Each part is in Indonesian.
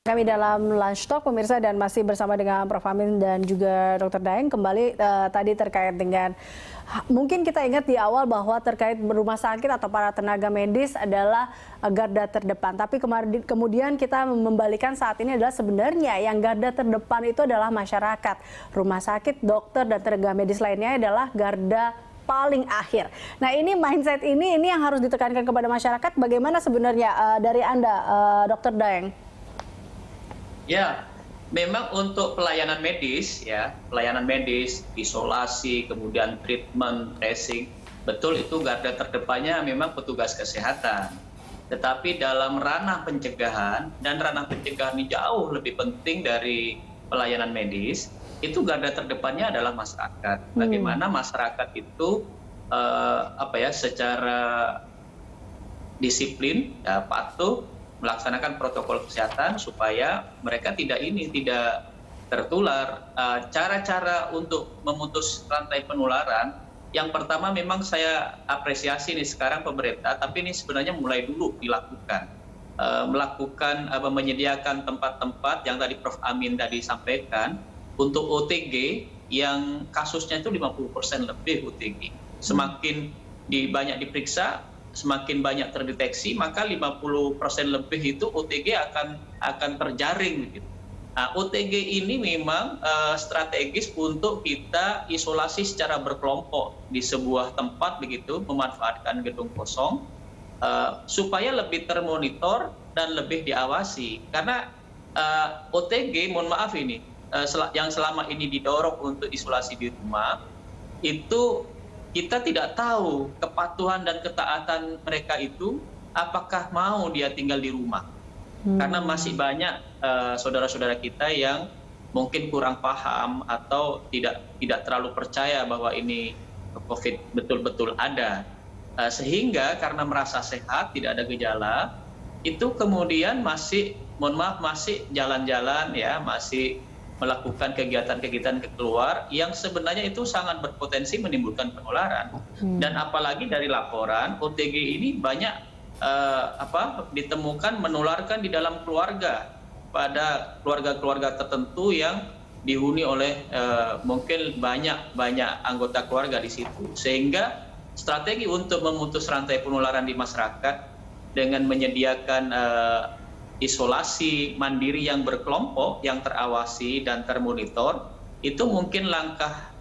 Kami dalam Lunch Talk pemirsa dan masih bersama dengan Prof. Amin dan juga Dr. Daeng kembali tadi terkait dengan mungkin kita ingat di awal bahwa terkait rumah sakit atau para tenaga medis adalah garda terdepan. Tapi kemudian kita membalikan saat ini adalah sebenarnya yang garda terdepan itu adalah masyarakat. Rumah sakit, dokter dan tenaga medis lainnya adalah garda paling akhir. Nah ini mindset ini yang harus ditekankan kepada masyarakat. Bagaimana sebenarnya dari Anda, Dr. Daeng? Ya, memang untuk pelayanan medis, isolasi, kemudian treatment, tracing, betul itu garda terdepannya memang petugas kesehatan. Tetapi dalam ranah pencegahan, dan ranah pencegahan ini jauh lebih penting dari pelayanan medis, itu garda terdepannya adalah masyarakat. Bagaimana masyarakat itu secara disiplin, patuh, melaksanakan protokol kesehatan supaya mereka tidak tertular. Cara-cara untuk memutus rantai penularan, yang pertama memang saya apresiasi nih sekarang pemerintah, tapi ini sebenarnya mulai dulu dilakukan. Menyediakan tempat-tempat yang tadi Prof. Amin tadi sampaikan, untuk OTG yang kasusnya itu 50% lebih OTG. Semakin banyak diperiksa, semakin banyak terdeteksi, maka 50% lebih itu OTG akan terjaring. Gitu. Nah, OTG ini memang strategis untuk kita isolasi secara berkelompok di sebuah tempat begitu, memanfaatkan gedung kosong supaya lebih termonitor dan lebih diawasi. Karena OTG, mohon maaf ini, yang selama ini didorong untuk isolasi di rumah, itu kita tidak tahu kepatuhan dan ketaatan mereka itu apakah mau dia tinggal di rumah. Karena masih banyak saudara-saudara kita yang mungkin kurang paham atau tidak terlalu percaya bahwa ini COVID betul-betul ada. Sehingga karena merasa sehat, tidak ada gejala, itu kemudian masih jalan-jalan, masih melakukan kegiatan-kegiatan keluar yang sebenarnya itu sangat berpotensi menimbulkan penularan. Dan apalagi dari laporan OTG ini banyak ditemukan menularkan di dalam keluarga, pada keluarga-keluarga tertentu yang dihuni oleh mungkin banyak anggota keluarga di situ. Sehingga strategi untuk memutus rantai penularan di masyarakat dengan menyediakan isolasi mandiri yang berkelompok, yang terawasi dan termonitor, itu mungkin langkah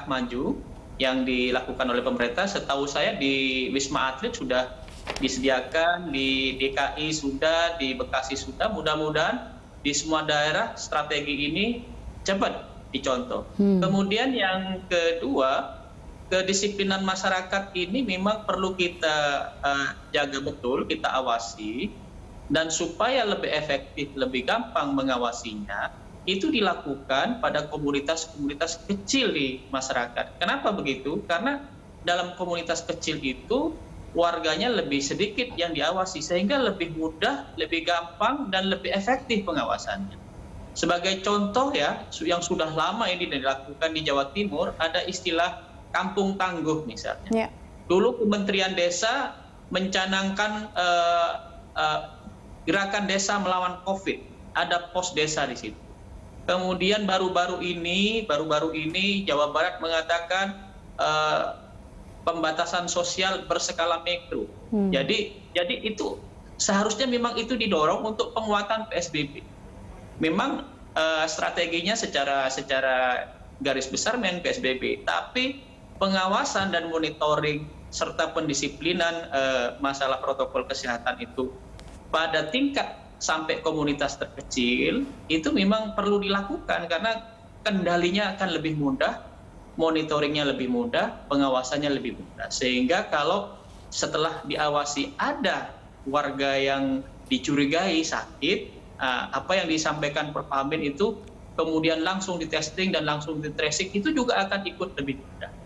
maju yang dilakukan oleh pemerintah. Setahu saya di Wisma Atlet sudah disediakan, di DKI sudah, di Bekasi sudah. Mudah-mudahan di semua daerah strategi ini cepat dicontoh. Kemudian yang kedua, kedisiplinan masyarakat ini memang perlu kita jaga betul, kita awasi. Dan supaya lebih efektif, lebih gampang mengawasinya, itu dilakukan pada komunitas-komunitas kecil di masyarakat. Kenapa begitu? Karena dalam komunitas kecil itu warganya lebih sedikit yang diawasi, sehingga lebih mudah, lebih gampang, dan lebih efektif pengawasannya. Sebagai contoh yang sudah lama ini dilakukan di Jawa Timur, ada istilah kampung tangguh misalnya. Dulu Kementerian Desa mencanangkan gerakan desa melawan COVID, ada pos desa di situ. Kemudian baru-baru ini Jawa Barat mengatakan pembatasan sosial berskala mikro. Jadi itu seharusnya memang itu didorong untuk penguatan PSBB. Memang strateginya secara garis besar memang PSBB, tapi pengawasan dan monitoring serta pendisiplinan masalah protokol kesehatan itu pada tingkat sampai komunitas terkecil itu memang perlu dilakukan, karena kendalinya akan lebih mudah, monitoringnya lebih mudah, pengawasannya lebih mudah. Sehingga kalau setelah diawasi ada warga yang dicurigai sakit, apa yang disampaikan Prof. Amin itu kemudian langsung di testing dan langsung di tracing, itu juga akan ikut lebih mudah.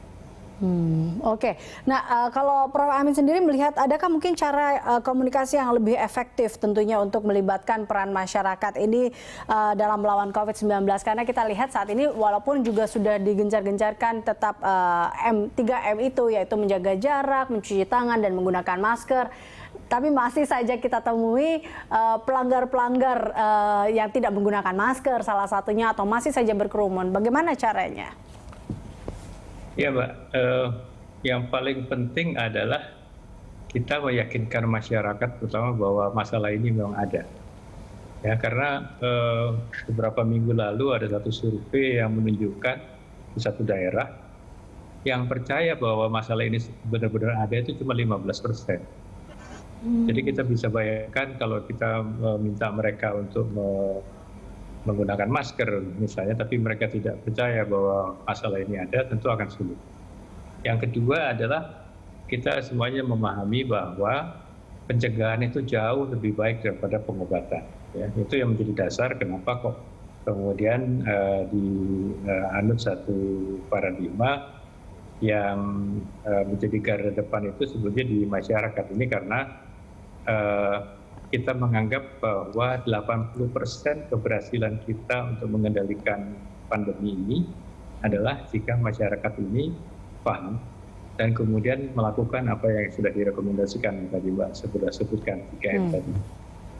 Oke. Nah, kalau Prof. Amin sendiri melihat adakah mungkin cara komunikasi yang lebih efektif tentunya untuk melibatkan peran masyarakat ini dalam melawan COVID-19? Karena kita lihat saat ini walaupun juga sudah digencar-gencarkan tetap 3M itu, yaitu menjaga jarak, mencuci tangan, dan menggunakan masker. Tapi masih saja kita temui pelanggar-pelanggar yang tidak menggunakan masker salah satunya atau masih saja berkerumun. Bagaimana caranya? Ya Mbak, yang paling penting adalah kita meyakinkan masyarakat terutama bahwa masalah ini memang ada. Ya, karena beberapa minggu lalu ada satu survei yang menunjukkan di satu daerah yang percaya bahwa masalah ini benar-benar ada itu cuma 15%. Jadi kita bisa bayangkan kalau kita meminta mereka untuk menggunakan masker misalnya, tapi mereka tidak percaya bahwa masalah ini ada, tentu akan sulit. Yang kedua adalah kita semuanya memahami bahwa pencegahan itu jauh lebih baik daripada pengobatan. Ya, itu yang menjadi dasar kenapa kok kemudian dianut satu paradigma yang menjadi garda depan itu sebetulnya di masyarakat ini, karena kita menganggap bahwa 80% keberhasilan kita untuk mengendalikan pandemi ini adalah jika masyarakat ini paham dan kemudian melakukan apa yang sudah direkomendasikan tadi Mbak sudah sebutkan 3M tadi.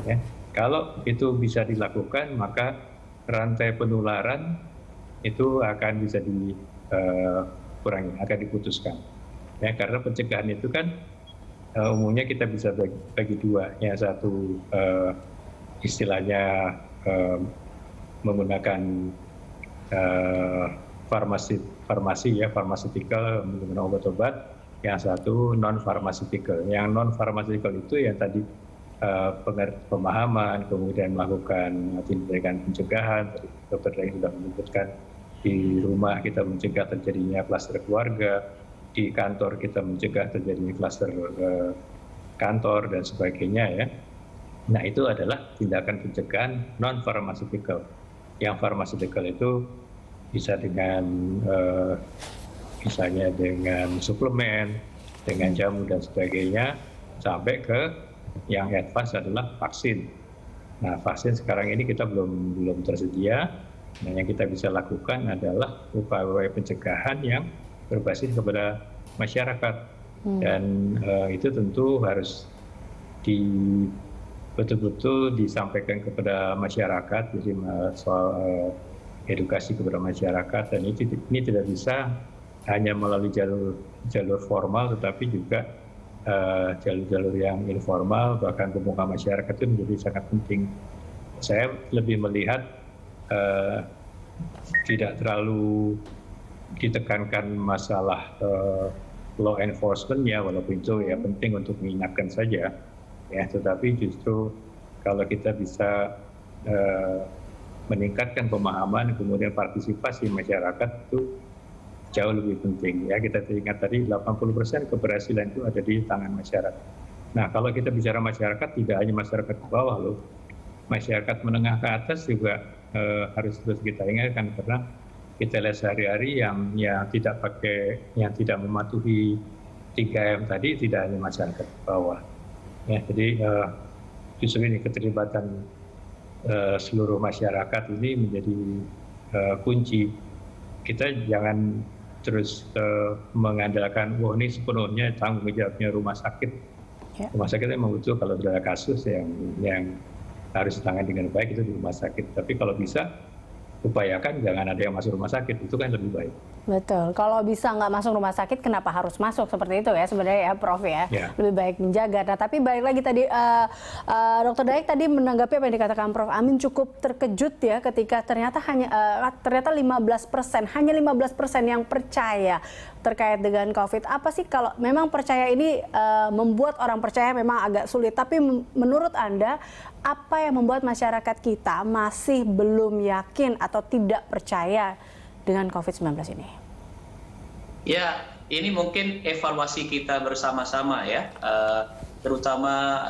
Ya. Kalau itu bisa dilakukan, maka rantai penularan itu akan bisa dikurangi, akan diputuskan. Ya, karena pencegahan itu kan umumnya kita bisa bagi dua, ya satu istilahnya menggunakan farmasi ya, pharmaceutical menggunakan obat-obat, yang satu non pharmaceutical. Yang non pharmaceutical itu yang tadi pemahaman, kemudian melakukan tindakan pencegahan. Tadi Dokter Daeng sudah menyebutkan di rumah kita mencegah terjadinya klaster keluarga, di kantor kita mencegah terjadinya klaster kantor dan sebagainya ya. Nah itu adalah tindakan pencegahan non pharmaceutical. Yang pharmaceutical itu bisa dengan misalnya dengan suplemen, dengan jamu dan sebagainya, sampai ke yang advance adalah vaksin. Nah vaksin sekarang ini kita belum tersedia. Nah yang kita bisa lakukan adalah upaya pencegahan yang berbasis kepada masyarakat, dan itu tentu harus betul-betul disampaikan kepada masyarakat, jadi soal edukasi kepada masyarakat, dan ini tidak bisa hanya melalui jalur formal, tetapi juga jalur-jalur yang informal, bahkan pemuka masyarakat itu menjadi sangat penting. Saya lebih melihat tidak terlalu ditekankan masalah law enforcement ya, walaupun itu ya penting untuk mengingatkan saja ya, tetapi justru kalau kita bisa meningkatkan pemahaman kemudian partisipasi masyarakat itu jauh lebih penting ya. Kita ingat tadi 80% keberhasilan itu ada di tangan masyarakat. Nah kalau kita bicara masyarakat, tidak hanya masyarakat ke bawah loh, masyarakat menengah ke atas juga harus terus kita ingatkan, karena kita lihat sehari-hari yang tidak mematuhi 3M tadi tidak hanya masyarakat bawah. Ya, jadi justru ini keterlibatan seluruh masyarakat ini menjadi kunci. Kita jangan terus mengandalkan, wah ini sepenuhnya tanggung jawabnya rumah sakit. Ya. Rumah sakit memang betul kalau ada kasus yang harus ditangani dengan baik itu di rumah sakit. Tapi kalau bisa upayakan jangan ada yang masuk rumah sakit, itu kan lebih baik. Betul, kalau bisa nggak masuk rumah sakit, kenapa harus masuk, seperti itu ya sebenarnya ya Prof ya, lebih baik menjaga. Nah tapi balik lagi tadi, Dr. Daeng tadi menanggapi apa yang dikatakan Prof Amin, cukup terkejut ya ketika ternyata 15%, hanya 15% yang percaya terkait dengan COVID. Apa sih kalau memang percaya ini membuat orang percaya memang agak sulit, tapi menurut Anda, apa yang membuat masyarakat kita masih belum yakin atau tidak percaya dengan COVID-19 ini? Ya, ini mungkin evaluasi kita bersama-sama ya, terutama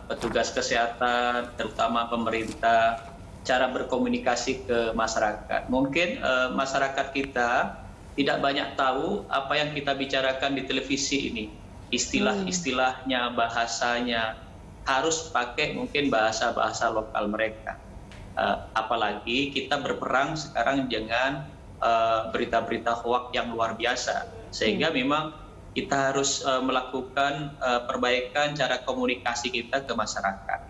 petugas kesehatan, terutama pemerintah, cara berkomunikasi ke masyarakat. Mungkin masyarakat kita tidak banyak tahu apa yang kita bicarakan di televisi ini, istilah-istilahnya, bahasanya, harus pakai mungkin bahasa-bahasa lokal mereka. Apalagi kita berperang sekarang dengan berita-berita hoak yang luar biasa, sehingga memang kita harus melakukan perbaikan cara komunikasi kita ke masyarakat.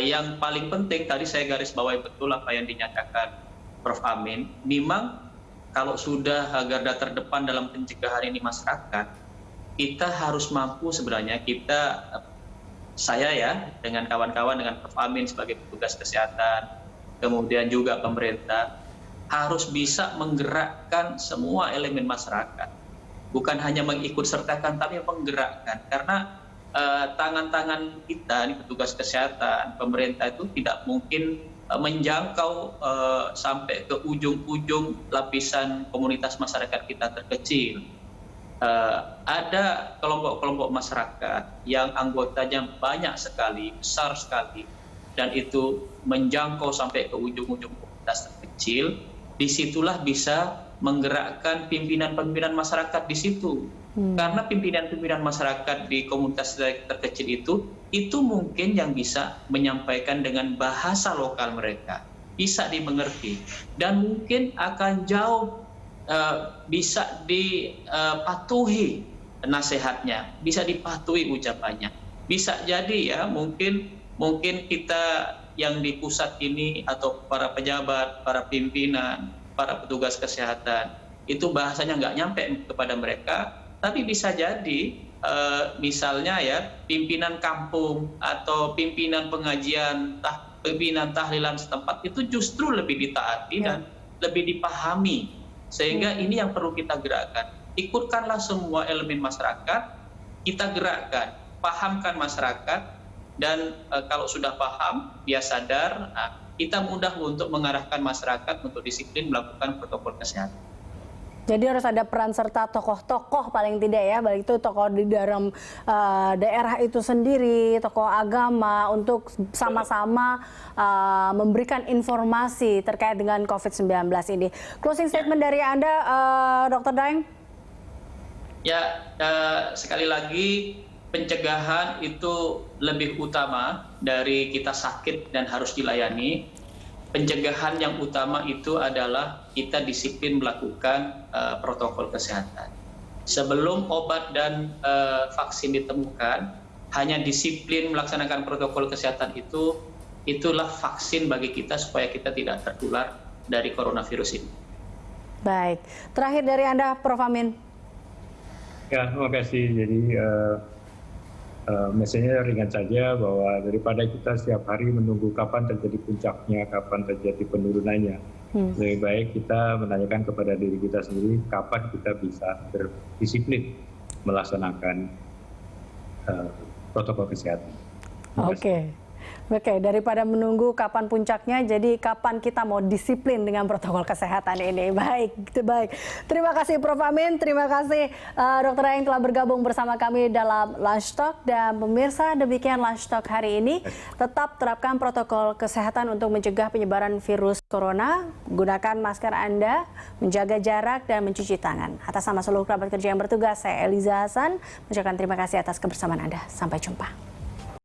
Yang paling penting tadi saya garis bawahi betul apa yang dinyatakan Prof. Amin. Memang kalau sudah garda terdepan dalam pencegahan ini masyarakat, kita harus mampu sebenarnya saya ya dengan kawan-kawan dengan Prof. Amin sebagai petugas kesehatan, kemudian juga pemerintah harus bisa menggerakkan semua elemen masyarakat. Bukan hanya mengikut sertakan, tapi menggerakkan. Karena tangan-tangan kita, petugas kesehatan, pemerintah itu tidak mungkin menjangkau sampai ke ujung-ujung lapisan komunitas masyarakat kita terkecil. Ada kelompok-kelompok masyarakat yang anggotanya banyak sekali, besar sekali, dan itu menjangkau sampai ke ujung-ujung komunitas terkecil. Disitulah bisa menggerakkan pimpinan-pimpinan masyarakat di situ. Karena pimpinan-pimpinan masyarakat di komunitas terkecil itu mungkin yang bisa menyampaikan dengan bahasa lokal mereka, bisa dimengerti, dan mungkin akan jauh bisa dipatuhi nasihatnya, bisa dipatuhi ucapannya. Bisa jadi ya mungkin kita yang di pusat ini atau para pejabat, para pimpinan, para petugas kesehatan itu bahasanya nggak nyampe kepada mereka, tapi bisa jadi misalnya ya pimpinan kampung atau pimpinan pengajian, pimpinan tahlilan setempat itu justru lebih ditaati dan lebih dipahami, sehingga ini yang perlu kita gerakkan. Ikutkanlah semua elemen masyarakat, kita gerakkan, pahamkan masyarakat, dan kalau sudah paham, dia sadar, kita mudah untuk mengarahkan masyarakat untuk disiplin melakukan protokol kesehatan. Jadi harus ada peran serta tokoh-tokoh paling tidak ya, baik itu tokoh di dalam daerah itu sendiri, tokoh agama untuk sama-sama memberikan informasi terkait dengan COVID-19 ini. Closing statement dari Anda, Dr. Daeng? Ya, sekali lagi pencegahan itu lebih utama dari kita sakit dan harus dilayani. Pencegahan yang utama itu adalah kita disiplin melakukan protokol kesehatan. Sebelum obat dan vaksin ditemukan, hanya disiplin melaksanakan protokol kesehatan itulah vaksin bagi kita supaya kita tidak tertular dari coronavirus ini. Baik, terakhir dari Anda, Prof. Amin. Ya, terima kasih. Jadi message-nya ringan saja bahwa daripada kita setiap hari menunggu kapan terjadi puncaknya, kapan terjadi penurunannya, lebih baik kita menanyakan kepada diri kita sendiri kapan kita bisa berdisiplin melaksanakan protokol kesehatan. Oke, daripada menunggu kapan puncaknya, jadi kapan kita mau disiplin dengan protokol kesehatan ini. Baik. Terima kasih Prof. Amin, terima kasih Dr. Daeng telah bergabung bersama kami dalam Lunch Talk. Dan pemirsa, demikian Lunch Talk hari ini. Tetap terapkan protokol kesehatan untuk mencegah penyebaran virus corona. Gunakan masker Anda, menjaga jarak, dan mencuci tangan. Atas nama seluruh kerabat kerja yang bertugas, saya Eliza Hasan mengucapkan terima kasih atas kebersamaan Anda. Sampai jumpa.